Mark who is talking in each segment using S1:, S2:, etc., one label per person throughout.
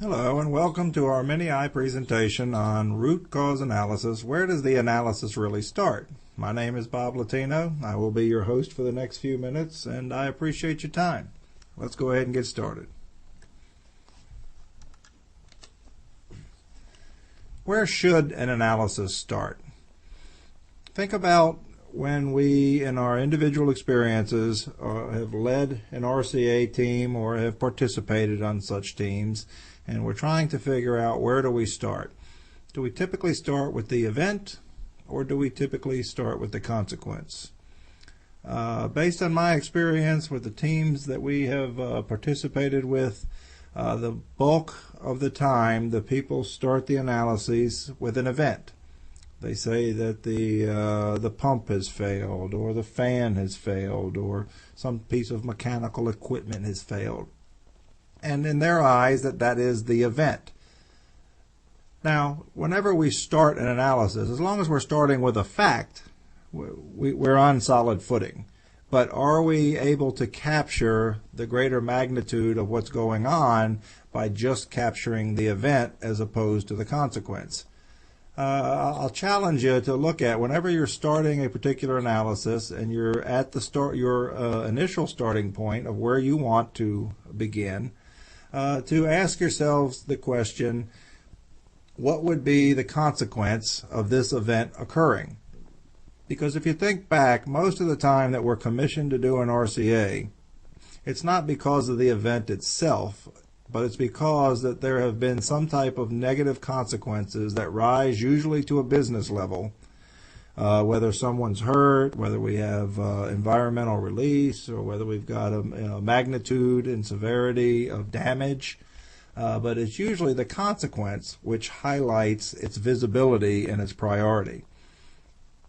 S1: Hello and welcome to our mini-I presentation on root cause analysis. Where does the analysis really start? My name is Bob Latino. I will be your host for the next few minutes and I appreciate your time. Let's go ahead and get started. Where should an analysis start? Think about when we, in our individual experiences, have led an RCA team or have participated on such teams, and we're trying to figure out where do we start. Do we typically start with the event, or do we typically start with the consequence? Based on my experience with the teams that we have participated with, the bulk of the time the people start the analyses with an event. They say that the pump has failed, or the fan has failed, or some piece of mechanical equipment has failed. And in their eyes, that is the event. Now, whenever we start an analysis, as long as we're starting with a fact, we're on solid footing. But are we able to capture the greater magnitude of what's going on by just capturing the event as opposed to the consequence? I'll challenge you to look at, whenever you're starting a particular analysis and you're at your initial starting point of where you want to begin, to ask yourselves the question, what would be the consequence of this event occurring? Because if you think back, most of the time that we're commissioned to do an RCA, it's not because of the event itself, but it's because that there have been some type of negative consequences that rise usually to a business level, whether someone's hurt, whether we have environmental release, or whether we've got a magnitude and severity of damage. But it's usually the consequence which highlights its visibility and its priority.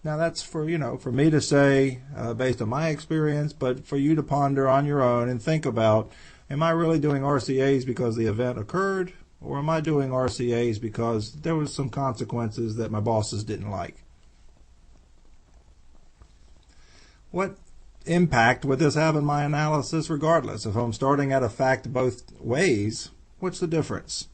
S1: Now that's for me to say based on my experience, but for you to ponder on your own and think about, am I really doing RCAs because the event occurred, or am I doing RCAs because there was some consequences that my bosses didn't like? What impact would this have in my analysis regardless? If I'm starting at a fact both ways, what's the difference?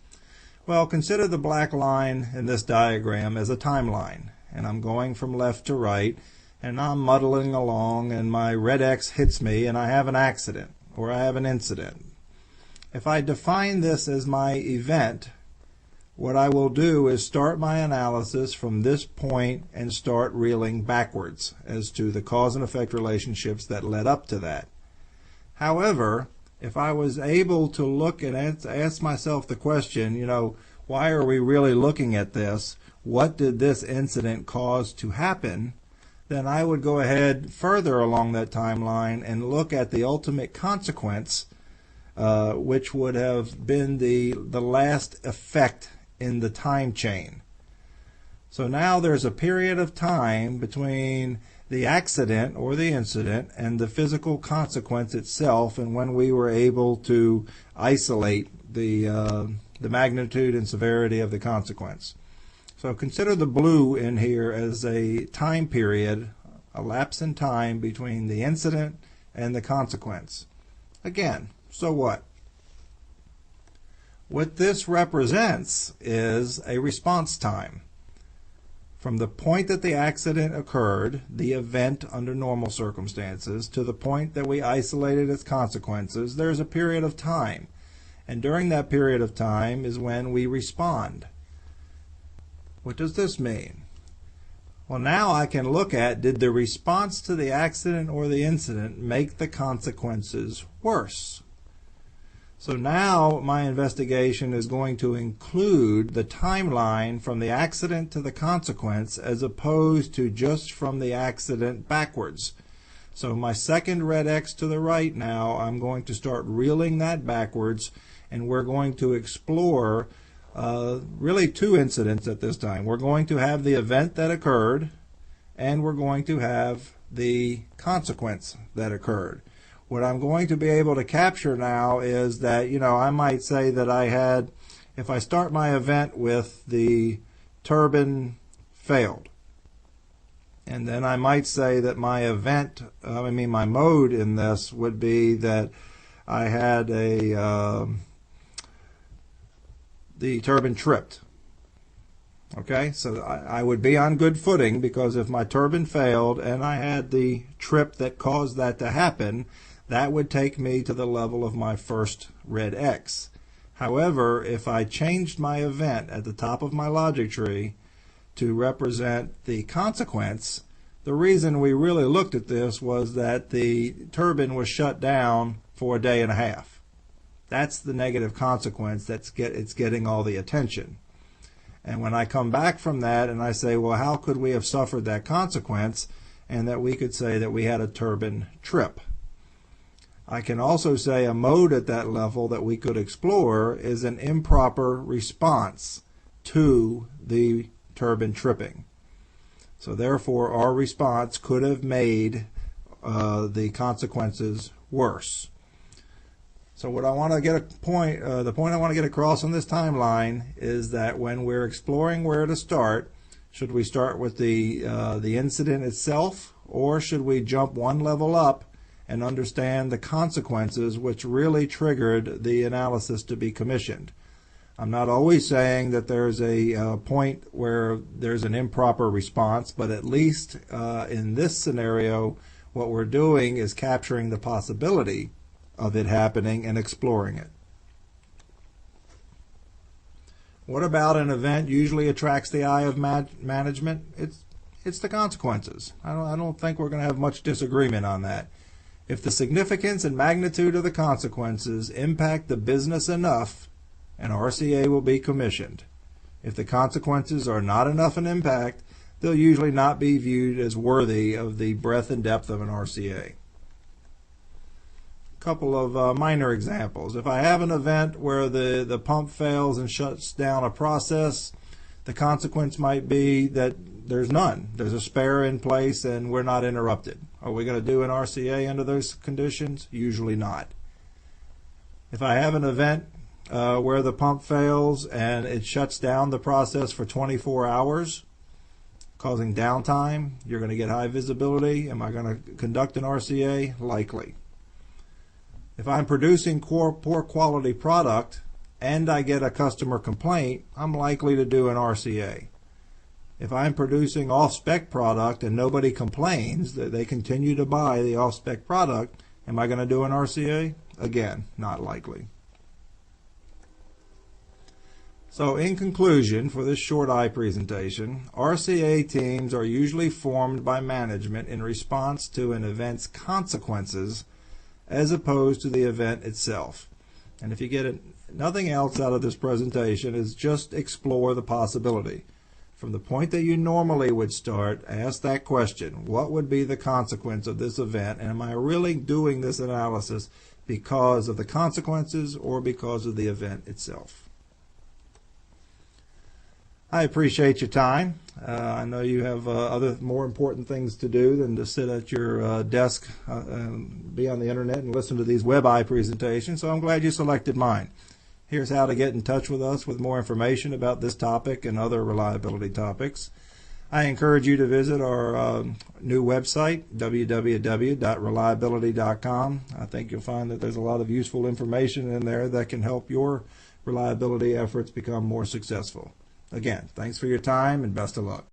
S1: Well, consider the black line in this diagram as a timeline, and I'm going from left to right, and I'm muddling along, and my red X hits me, and I have an accident, or I have an incident. If I define this as my event, what I will do is start my analysis from this point and start reeling backwards as to the cause and effect relationships that led up to that. However, if I was able to look and ask myself the question, why are we really looking at this? What did this incident cause to happen? Then I would go ahead further along that timeline and look at the ultimate consequence, which would have been the last effect in the time chain. So now there's a period of time between the accident or the incident and the physical consequence itself, and when we were able to isolate the magnitude and severity of the consequence. So consider the blue in here as a time period, a lapse in time between the incident and the consequence. Again, so what? What this represents is a response time. From the point that the accident occurred, the event under normal circumstances, to the point that we isolated its consequences, there's a period of time. And during that period of time is when we respond. What does this mean? Well, now I can look at, did the response to the accident or the incident make the consequences worse? So now my investigation is going to include the timeline from the accident to the consequence as opposed to just from the accident backwards. So my second red X to the right now, I'm going to start reeling that backwards, and we're going to explore really two incidents at this time. We're going to have the event that occurred, and we're going to have the consequence that occurred. What I'm going to be able to capture now is that, I might say that I had, if I start my event with the turbine failed, and then I might say that my event, my mode in this would be that I had the turbine tripped. Okay, so I would be on good footing, because if my turbine failed and I had the trip that caused that to happen, that would take me to the level of my first red X. However, if I changed my event at the top of my logic tree to represent the consequence, the reason we really looked at this was that the turbine was shut down for a day and a half. That's the negative consequence it's getting all the attention. And when I come back from that and I say, well, how could we have suffered that consequence? And that we could say that we had a turbine trip. I can also say a mode at that level that we could explore is an improper response to the turbine tripping. So therefore, our response could have made the consequences worse. So what I want to get the point I want to get across on this timeline is that when we're exploring where to start, should we start with the incident itself, or should we jump one level up and understand the consequences which really triggered the analysis to be commissioned? I'm not always saying that there's a point where there's an improper response, but at least in this scenario, what we're doing is capturing the possibility of it happening and exploring it. What about an event usually attracts the eye of management? It's the consequences. I don't think we're going to have much disagreement on that. If the significance and magnitude of the consequences impact the business enough, an RCA will be commissioned. If the consequences are not enough an impact, they'll usually not be viewed as worthy of the breadth and depth of an RCA. Couple of minor examples. If I have an event where the pump fails and shuts down a process, the consequence might be that there's none. There's a spare in place and we're not interrupted. Are we going to do an RCA under those conditions? Usually not. If I have an event where the pump fails and it shuts down the process for 24 hours, causing downtime, you're going to get high visibility. Am I going to conduct an RCA? Likely. If I'm producing poor quality product and I get a customer complaint, I'm likely to do an RCA. If I'm producing off-spec product and nobody complains, that they continue to buy the off-spec product, am I going to do an RCA? Again, not likely. So in conclusion, for this short I presentation, RCA teams are usually formed by management in response to an event's consequences as opposed to the event itself. And if you get nothing else out of this presentation, is just explore the possibility. From the point that you normally would start, ask that question: what would be the consequence of this event, and am I really doing this analysis because of the consequences or because of the event itself? I appreciate your time. I know you have other more important things to do than to sit at your desk and be on the internet and listen to these WebEye presentations, so I'm glad you selected mine. Here's how to get in touch with us with more information about this topic and other reliability topics. I encourage you to visit our new website, www.reliability.com. I think you'll find that there's a lot of useful information in there that can help your reliability efforts become more successful. Again, thanks for your time and best of luck.